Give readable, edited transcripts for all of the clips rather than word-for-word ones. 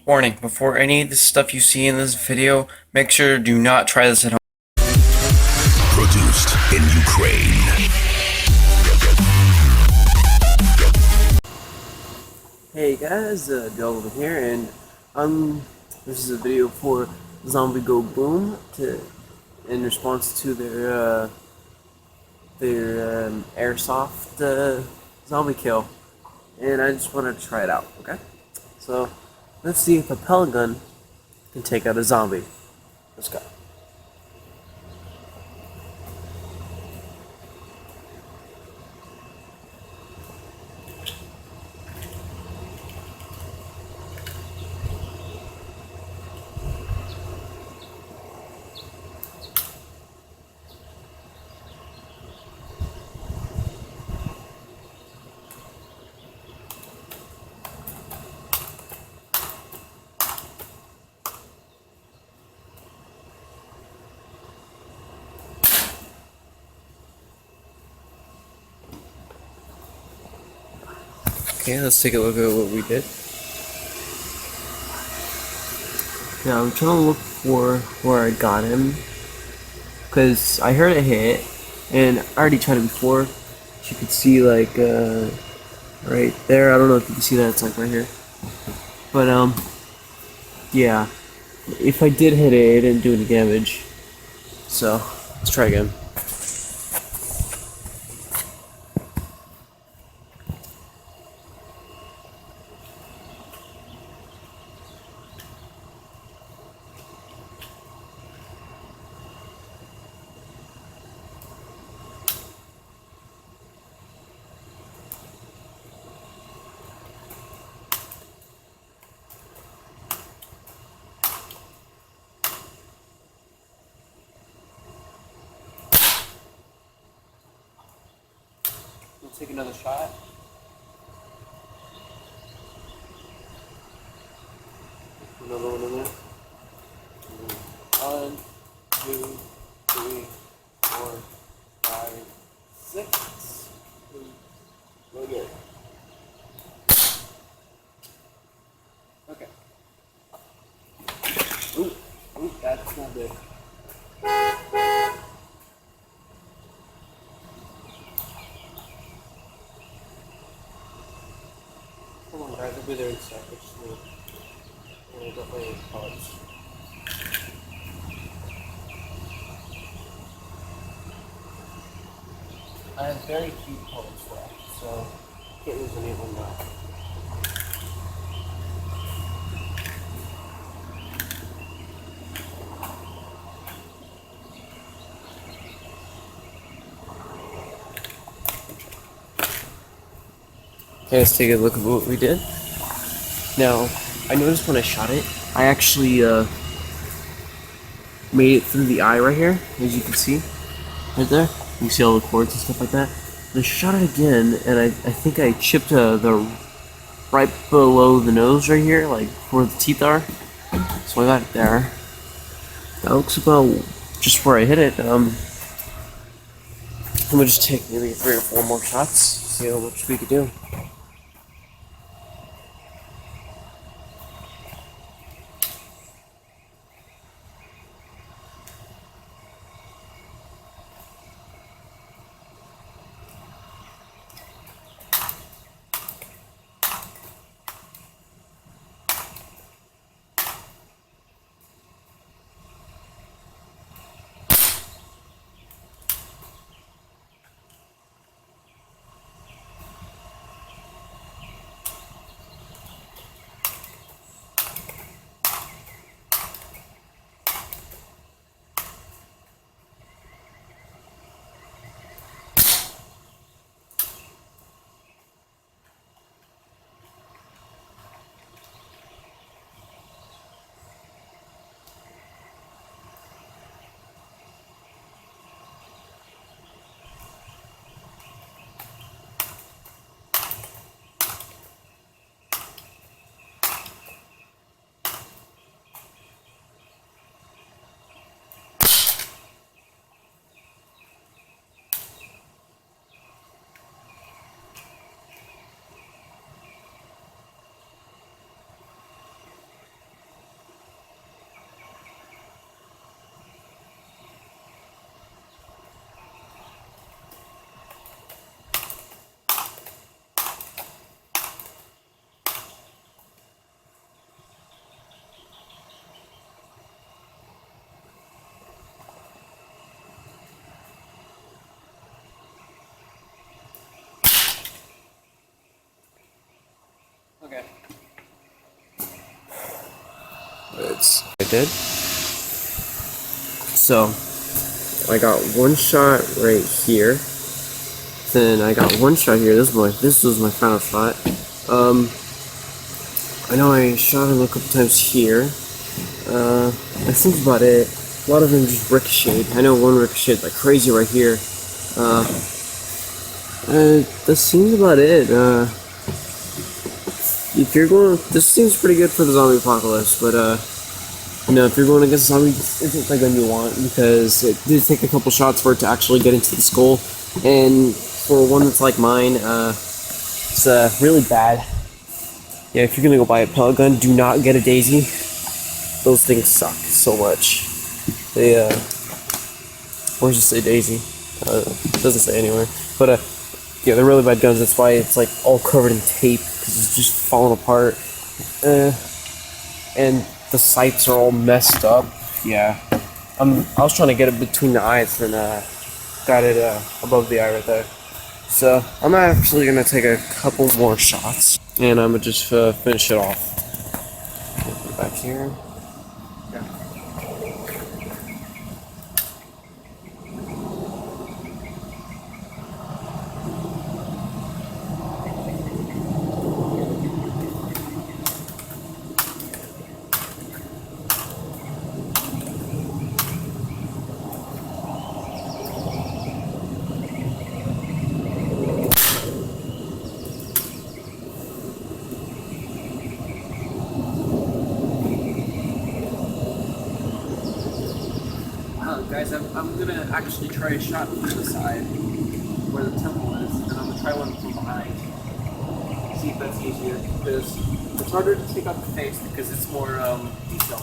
Warning, before any of the stuff you see in this video, make sure do not try this at home. Produced in Ukraine. Hey guys, Delvin here, and this is a video for Zombie Go Boom in response to their airsoft zombie kill, and I just wanted to try it out. Okay, so let's see if a pellet gun can take out a zombie. Let's go. Okay, let's take a look at what we did. Now I'm trying to look for where I got him, because I heard a hit, and I already tried it before. You could see like right there. I don't know if you can see that. It's like right here. But yeah. If I did hit it, it didn't do any damage. So let's try again. Let's take another shot. Another one in there. 1, 2, 3, 4, 5, 6. Really good. Okay. Ooh, that's not good. Come on, guys, I'll be there in a sec. I just need definitely pellets. I have very few pellets left, so can't use any of them now. Okay, let's take a look at what we did. Now, I noticed when I shot it, I actually made it through the eye right here, as you can see, right there. You can see all the cords and stuff like that. And I shot it again, and I think I chipped the right below the nose right here, like where the teeth are. So I got it there. That looks about just where I hit it. I'm gonna just take maybe 3 or 4 more shots, see how much we could do. Okay. I did. So I got one shot right here. Then I got one shot here. This was my final shot. I know I shot him a couple times here. I think about it. A lot of them just ricocheted. I know one ricocheted like crazy right here. That seems about it. If you're going, this seems pretty good for the zombie apocalypse, but you know, if you're going against zombies, it's the gun you want because it did take a couple shots for it to actually get into the skull, and for one that's like mine, it's really bad. Yeah, if you're gonna go buy a pellet gun, do not get a Daisy. Those things suck so much. They or just say Daisy. It doesn't say anywhere, but yeah, they're really bad guns. That's why it's like all covered in tape because it's just falling apart. And the sights are all messed up. Yeah, I was trying to get it between the eyes and got it above the eye right there. So I'm actually gonna take a couple more shots and I'm gonna just finish it off. Put it back here. Yeah. Guys, I'm gonna actually try a shot from the side where the temple is, and I'm gonna try one from behind. See if that's easier, because it's harder to take out the face because it's more detailed.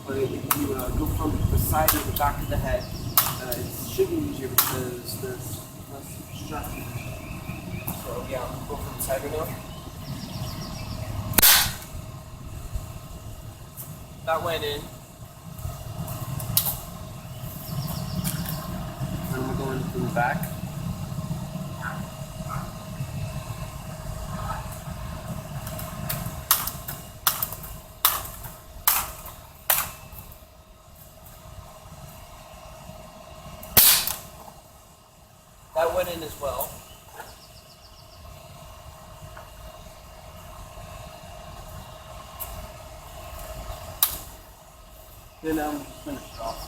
But if you go from the side or the back of the head, it should be easier because there's less distraction. So yeah, I'll go from the side right now. That went in. And we're going from the back. That went in as well. Then I'm finished off.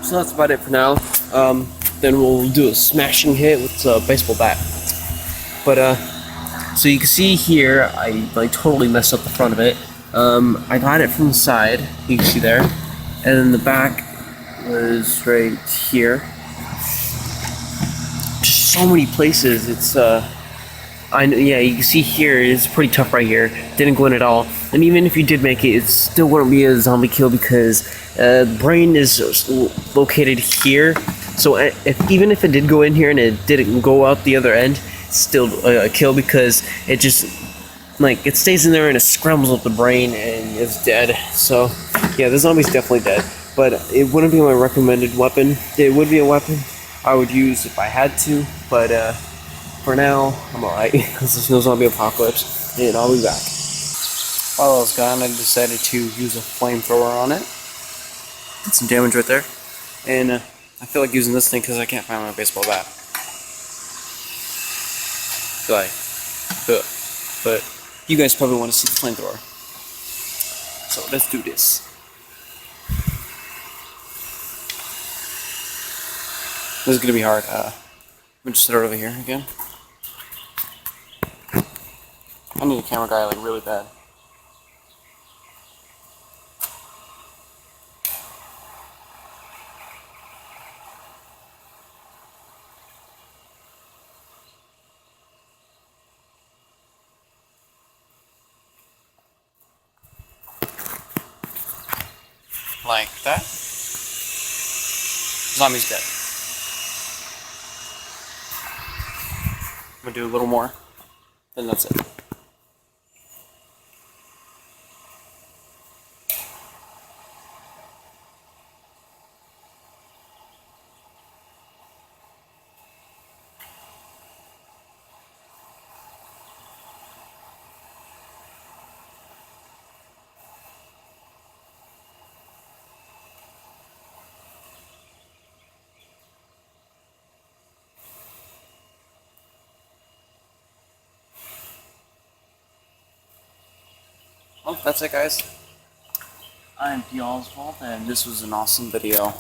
So that's about it for now. Then we'll do a smashing hit with a baseball bat. But so you can see here, I like totally messed up the front of it. I got it from the side, you can see there, and then the back was right here. Just so many places. It's I know, yeah, you can see here it's pretty tough right here. Didn't go in at all, and even if you did make it, it still wouldn't be a zombie kill because the brain is located here. So even if it did go in here and it didn't go out the other end, it's still a kill because it just like it stays in there and it scrambles up the brain and it's dead. So yeah, the zombie's definitely dead, but it wouldn't be my recommended weapon. It would be a weapon I would use if I had to, but for now, I'm alright, because there's no zombie apocalypse, and I'll be back. While I was gone, I decided to use a flamethrower on it. Did some damage right there. And I feel like using this thing because I can't find my baseball bat. Feel like, but you guys probably want to see the flamethrower. So let's do this. This is gonna be hard. I'm gonna just set it over here again. I need a camera guy like really bad. Like that. Zombie's dead. I'm gonna do a little more, then that's it. Well, that's it, guys. I'm P. Oswald, and this was an awesome video.